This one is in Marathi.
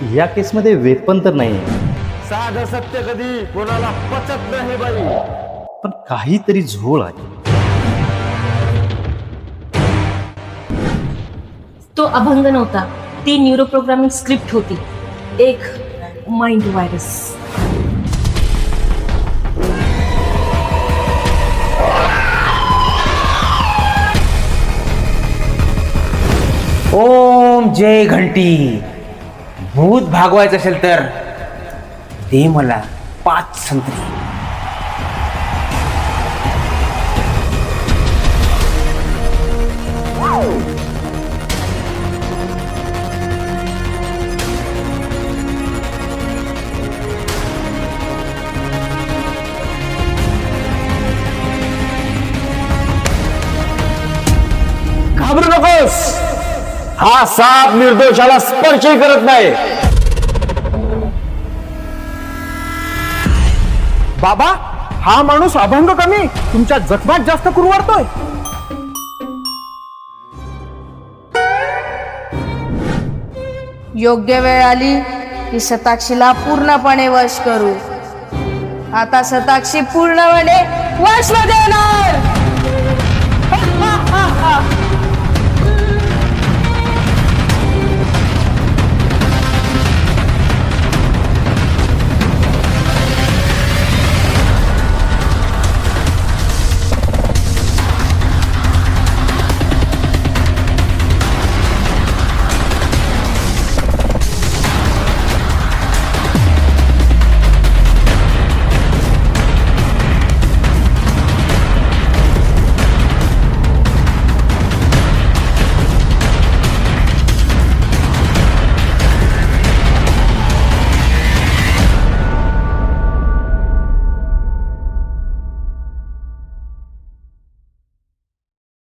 या केसमध्ये वेपन तर नाही, साधं सत्य कधी कोणाला पचत नाही बाई. पण काहीतरी झोळ आहे. तो अभंग नव्हता, ती न्यूरो प्रोग्रामिंग स्क्रिप्ट होती, एक माइंड व्हायरस. ओम जय घंटी. भूत भागवायचं असेल तर दे मला 5 संत्री. घाबरू नकोस, हा साप निर्दोषाला स्पर्शही करत नाही. बाबा, हा माणूस अभंग कमी तुमच्या जखमात जास्त कुरवाडतोय. योग्य वेळ आली की शताक्षीला पूर्णपणे वश करू. आता शताक्षी पूर्णपणे वशमध्ये येणार.